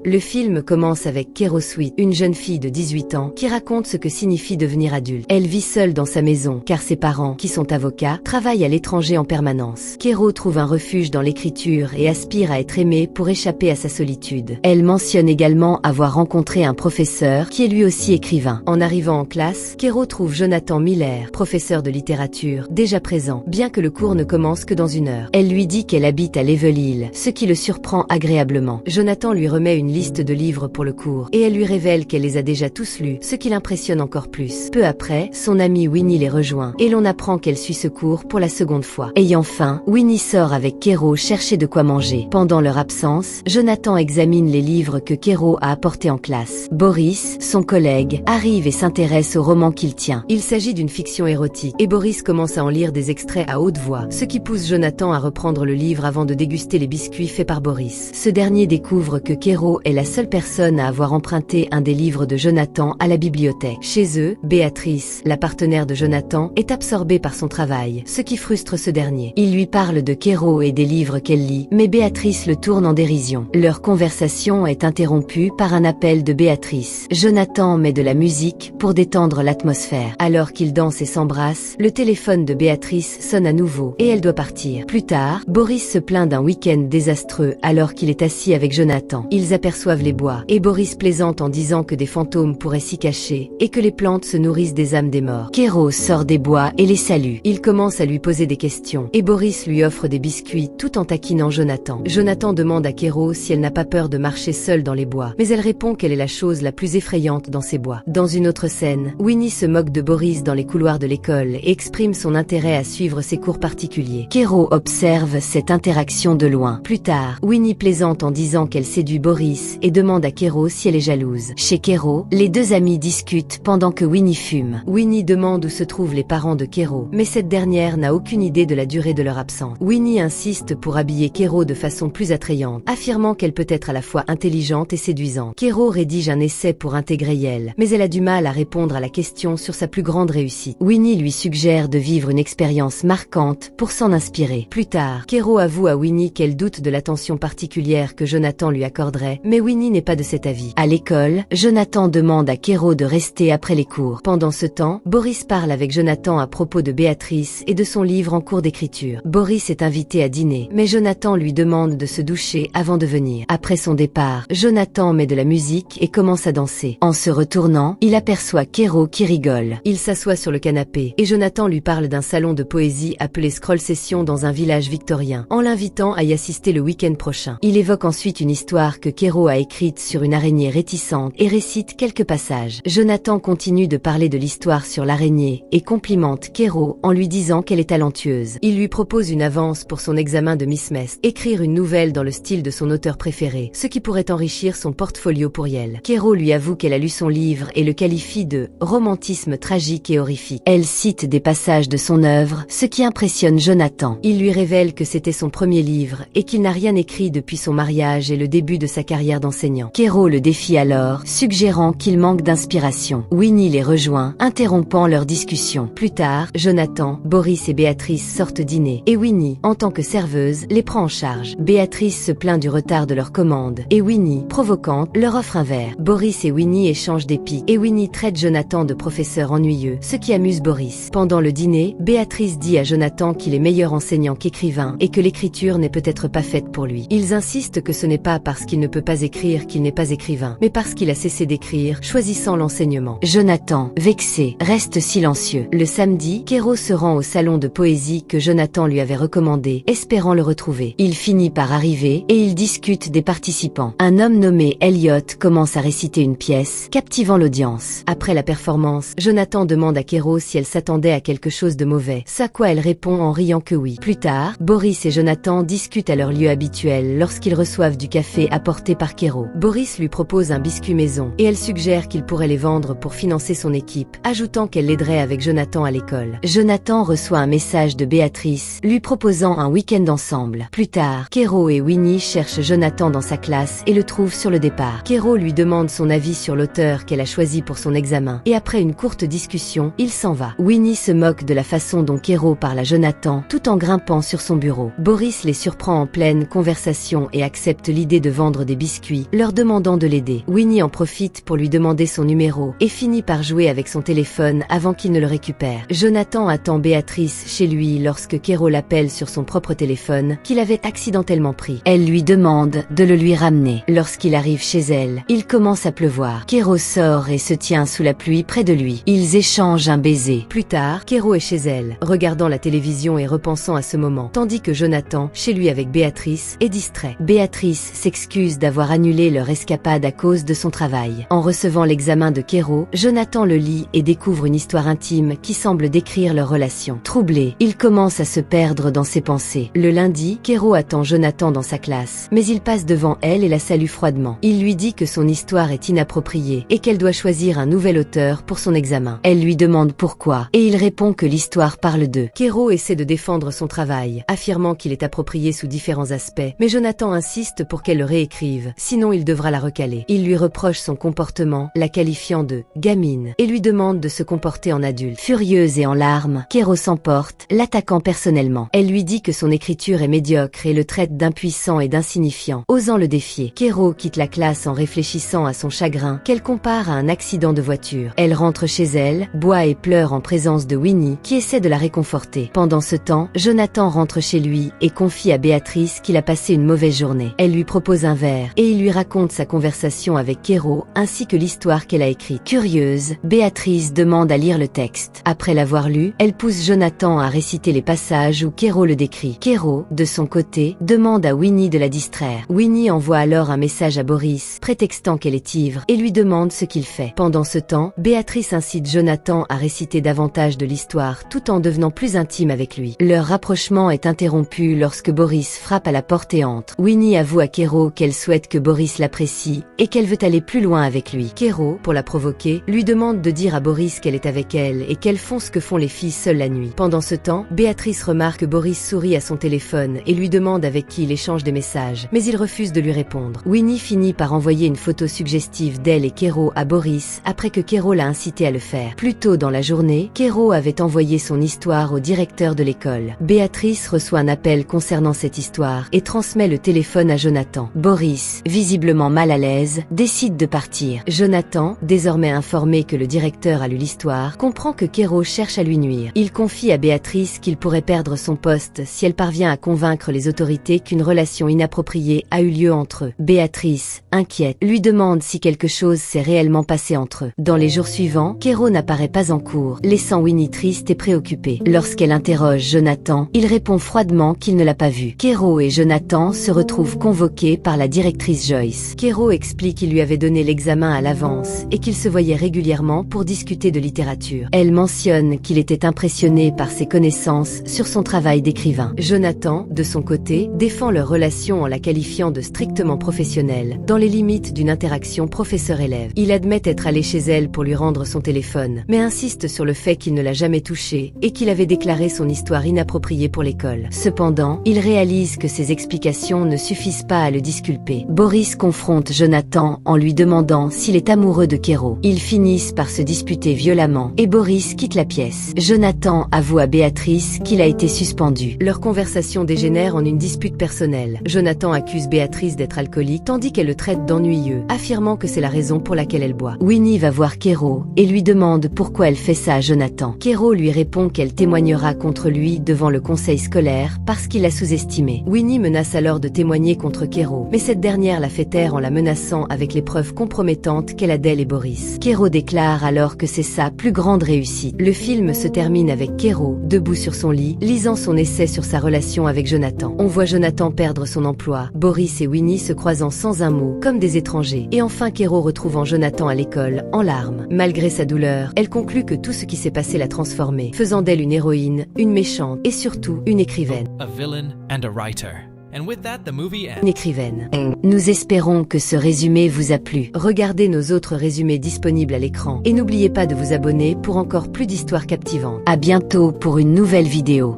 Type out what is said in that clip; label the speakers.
Speaker 1: Le film commence avec Kero Sweet, une jeune fille de 18 ans, qui raconte ce que signifie devenir adulte. Elle vit seule dans sa maison, car ses parents, qui sont avocats, travaillent à l'étranger en permanence. Kero trouve un refuge dans l'écriture et aspire à être aimée pour échapper à sa solitude. Elle mentionne également avoir rencontré un professeur, qui est lui aussi écrivain. En arrivant en classe, Kero trouve Jonathan Miller, professeur de littérature, déjà présent, bien que le cours ne commence que dans 1 heure. Elle lui dit qu'elle habite à Level Hill, ce qui le surprend agréablement. Jonathan lui remet une liste de livres pour le cours, et elle lui révèle qu'elle les a déjà tous lus, ce qui l'impressionne encore plus. Peu après, son amie Winnie les rejoint, et l'on apprend qu'elle suit ce cours pour la 2e fois. Ayant faim, Winnie sort avec Kero chercher de quoi manger. Pendant leur absence, Jonathan examine les livres que Kero a apportés en classe. Boris, son collègue, arrive et s'intéresse au roman qu'il tient. Il s'agit d'une fiction érotique, et Boris commence à en lire des extraits à haute voix, ce qui pousse Jonathan à reprendre le livre avant de déguster les biscuits faits par Boris. Ce dernier découvre que Kero est la seule personne à avoir emprunté un des livres de Jonathan à la bibliothèque. Chez eux, Béatrice, la partenaire de Jonathan, est absorbée par son travail, ce qui frustre ce dernier. Il lui parle de Kero et des livres qu'elle lit, mais Béatrice le tourne en dérision. Leur conversation est interrompue par un appel de Béatrice. Jonathan met de la musique pour détendre l'atmosphère. Alors qu'ils dansent et s'embrassent, le téléphone de Béatrice sonne à nouveau, et elle doit partir. Plus tard, Boris se plaint d'un week-end désastreux alors qu'il est assis avec Jonathan. Ils aperçoivent les bois, et Boris plaisante en disant que des fantômes pourraient s'y cacher, et que les plantes se nourrissent des âmes des morts. Kero sort des bois et les salue. Il commence à lui poser des questions, et Boris lui offre des biscuits tout en taquinant Jonathan. Jonathan demande à Kero si elle n'a pas peur de marcher seule dans les bois, mais elle répond qu'elle est la chose la plus effrayante dans ces bois. Dans une autre scène, Winnie se moque de Boris dans les couloirs de l'école et exprime son intérêt à suivre ses cours particuliers. Kero observe cette interaction de loin. Plus tard, Winnie plaisante en disant qu'elle séduit Boris et demande à Kero si elle est jalouse. Chez Kero, les deux amis discutent pendant que Winnie fume. Winnie demande où se trouvent les parents de Kero, mais cette dernière n'a aucune idée de la durée de leur absence. Winnie insiste pour habiller Kero de façon plus attrayante, affirmant qu'elle peut être à la fois intelligente et séduisante. Kero rédige un essai pour intégrer Yale, mais elle a du mal à répondre à la question sur sa plus grande réussite. Winnie lui suggère de vivre une expérience marquante pour s'en inspirer. Plus tard, Kero avoue à Winnie qu'elle doute de l'attention particulière que Jonathan lui accorderait, mais Winnie n'est pas de cet avis. À l'école, Jonathan demande à Kero de rester après les cours. Pendant ce temps, Boris parle avec Jonathan à propos de Béatrice et de son livre en cours d'écriture. Boris est invité à dîner, mais Jonathan lui demande de se doucher avant de venir. Après son départ, Jonathan met de la musique et commence à danser. En se retournant, il aperçoit Kero qui rigole. Il s'assoit sur le canapé, et Jonathan lui parle d'un salon de poésie appelé Scroll Session dans un village victorien, en l'invitant à y assister le week-end prochain. Il évoque ensuite une histoire que Kero a écrite sur une araignée réticente et récite quelques passages. Jonathan continue de parler de l'histoire sur l'araignée et complimente Kero en lui disant qu'elle est talentueuse. Il lui propose une avance pour son examen de Miss Mest, écrire une nouvelle dans le style de son auteur préféré, ce qui pourrait enrichir son portfolio pour Yale. Kero lui avoue qu'elle a lu son livre et le qualifie de romantisme tragique et horrifique. Elle cite des passages de son œuvre, ce qui impressionne Jonathan. Il lui révèle que c'était son premier livre et qu'il n'a rien écrit depuis son mariage et le début de sa carrière d'enseignant. Kero le défie alors, suggérant qu'il manque d'inspiration. Winnie les rejoint, interrompant leur discussion. Plus tard, Jonathan, Boris et Béatrice sortent dîner, et Winnie, en tant que serveuse, les prend en charge. Béatrice se plaint du retard de leur commande, et Winnie, provocante, leur offre un verre. Boris et Winnie échangent des piques, et Winnie traite Jonathan de professeur ennuyeux, ce qui amuse Boris. Pendant le dîner, Béatrice dit à Jonathan qu'il est meilleur enseignant qu'écrivain, et que l'écriture n'est peut-être pas faite pour lui. Ils insistent que ce n'est pas parce qu'il ne peut pas écrire qu'il n'est pas écrivain, mais parce qu'il a cessé d'écrire, choisissant l'enseignement. Jonathan, vexé, reste silencieux. Le samedi, Kero se rend au salon de poésie que Jonathan lui avait recommandé, espérant le retrouver. Il finit par arriver, et ils discutent des participants. Un homme nommé Elliot commence à réciter une pièce, captivant l'audience. Après la performance, Jonathan demande à Kero si elle s'attendait à quelque chose de mauvais, ce à quoi elle répond en riant que oui. Plus tard, Boris et Jonathan discutent à leur lieu habituel lorsqu'ils reçoivent du café apporté par Kero. Boris lui propose un biscuit maison, et elle suggère qu'il pourrait les vendre pour financer son équipe, ajoutant qu'elle l'aiderait avec Jonathan à l'école. Jonathan reçoit un message de Béatrice, lui proposant un week-end ensemble. Plus tard, Kero et Winnie cherchent Jonathan dans sa classe et le trouvent sur le départ. Kero lui demande son avis sur l'auteur qu'elle a choisi pour son examen, et après une courte discussion, il s'en va. Winnie se moque de la façon dont Kero parle à Jonathan, tout en grimpant sur son bureau. Boris les surprend en pleine conversation et accepte l'idée de vendre des biscuits biscuits, leur demandant de l'aider. Winnie en profite pour lui demander son numéro et finit par jouer avec son téléphone avant qu'il ne le récupère. Jonathan attend Béatrice chez lui lorsque Kero l'appelle sur son propre téléphone qu'il avait accidentellement pris. Elle lui demande de le lui ramener. Lorsqu'il arrive chez elle, il commence à pleuvoir. Kero sort et se tient sous la pluie près de lui. Ils échangent un baiser. Plus tard, Kero est chez elle, regardant la télévision et repensant à ce moment, tandis que Jonathan, chez lui avec Béatrice, est distrait. Béatrice s'excuse d'avoir annulé leur escapade à cause de son travail. En recevant l'examen de Kero, Jonathan le lit et découvre une histoire intime qui semble décrire leur relation. Troublé, il commence à se perdre dans ses pensées. Le lundi, Kero attend Jonathan dans sa classe, mais il passe devant elle et la salue froidement. Il lui dit que son histoire est inappropriée et qu'elle doit choisir un nouvel auteur pour son examen. Elle lui demande pourquoi, et il répond que l'histoire parle d'eux. Kero essaie de défendre son travail, affirmant qu'il est approprié sous différents aspects, mais Jonathan insiste pour qu'elle le réécrive, sinon il devra la recaler. Il lui reproche son comportement, la qualifiant de « gamine » et lui demande de se comporter en adulte. Furieuse et en larmes, Kero s'emporte, l'attaquant personnellement. Elle lui dit que son écriture est médiocre et le traite d'impuissant et d'insignifiant, osant le défier. Kero quitte la classe en réfléchissant à son chagrin, qu'elle compare à un accident de voiture. Elle rentre chez elle, boit et pleure en présence de Winnie, qui essaie de la réconforter. Pendant ce temps, Jonathan rentre chez lui et confie à Béatrice qu'il a passé une mauvaise journée. Elle lui propose un verre et il lui raconte sa conversation avec Kero ainsi que l'histoire qu'elle a écrite. Curieuse, Béatrice demande à lire le texte. Après l'avoir lu, elle pousse Jonathan à réciter les passages où Kero le décrit. Kero, de son côté, demande à Winnie de la distraire. Winnie envoie alors un message à Boris, prétextant qu'elle est ivre, et lui demande ce qu'il fait. Pendant ce temps, Béatrice incite Jonathan à réciter davantage de l'histoire tout en devenant plus intime avec lui. Leur rapprochement est interrompu lorsque Boris frappe à la porte et entre. Winnie avoue à Kero qu'elle souhaite que Boris l'apprécie et qu'elle veut aller plus loin avec lui. Kero, pour la provoquer, lui demande de dire à Boris qu'elle est avec elle et qu'elles font ce que font les filles seules la nuit. Pendant ce temps, Béatrice remarque que Boris sourit à son téléphone et lui demande avec qui il échange des messages, mais il refuse de lui répondre. Winnie finit par envoyer une photo suggestive d'elle et Kero à Boris après que Kero l'a incité à le faire. Plus tôt dans la journée, Kero avait envoyé son histoire au directeur de l'école. Béatrice reçoit un appel concernant cette histoire et transmet le téléphone à Jonathan. Boris, visiblement mal à l'aise, décide de partir. Jonathan, désormais informé que le directeur a lu l'histoire, comprend que Kero cherche à lui nuire. Il confie à Béatrice qu'il pourrait perdre son poste si elle parvient à convaincre les autorités qu'une relation inappropriée a eu lieu entre eux. Béatrice, inquiète, lui demande si quelque chose s'est réellement passé entre eux. Dans les jours suivants, Kero n'apparaît pas en cours, laissant Winnie triste et préoccupée. Lorsqu'elle interroge Jonathan, il répond froidement qu'il ne l'a pas vu. Kero et Jonathan se retrouvent convoqués par la directrice Joyce. Kero explique qu'il lui avait donné l'examen à l'avance et qu'ils se voyaient régulièrement pour discuter de littérature. Elle mentionne qu'il était impressionné par ses connaissances sur son travail d'écrivain. Jonathan, de son côté, défend leur relation en la qualifiant de strictement professionnelle, dans les limites d'une interaction professeur-élève. Il admet être allé chez elle pour lui rendre son téléphone, mais insiste sur le fait qu'il ne l'a jamais touché et qu'il avait déclaré son histoire inappropriée pour l'école. Cependant, il réalise que ses explications ne suffisent pas à le disculper. Boris confronte Jonathan en lui demandant s'il est amoureux de Kero. Ils finissent par se disputer violemment et Boris quitte la pièce. Jonathan avoue à Béatrice qu'il a été suspendu. Leur conversation dégénère en une dispute personnelle. Jonathan accuse Béatrice d'être alcoolique tandis qu'elle le traite d'ennuyeux, affirmant que c'est la raison pour laquelle elle boit. Winnie va voir Kero et lui demande pourquoi elle fait ça à Jonathan. Kero lui répond qu'elle témoignera contre lui devant le conseil scolaire parce qu'il l'a sous-estimé. Winnie menace alors de témoigner contre Kero, mais cette dernière la fait taire en la menaçant avec les preuves compromettantes qu'elle a d'elle et Boris. Kero déclare alors que c'est sa plus grande réussite. Le film se termine avec Kero, debout sur son lit, lisant son essai sur sa relation avec Jonathan. On voit Jonathan perdre son emploi, Boris et Winnie se croisant sans un mot, comme des étrangers. Et enfin Kero retrouvant Jonathan à l'école, en larmes. Malgré sa douleur, elle conclut que tout ce qui s'est passé l'a transformée, faisant d'elle une héroïne, une méchante et surtout une écrivaine.
Speaker 2: A villain and a writer. And with that, the movie ends.
Speaker 1: Une écrivaine. Nous espérons que ce résumé vous a plu. Regardez nos autres résumés disponibles à l'écran et n'oubliez pas de vous abonner pour encore plus d'histoires captivantes. À bientôt pour une nouvelle vidéo.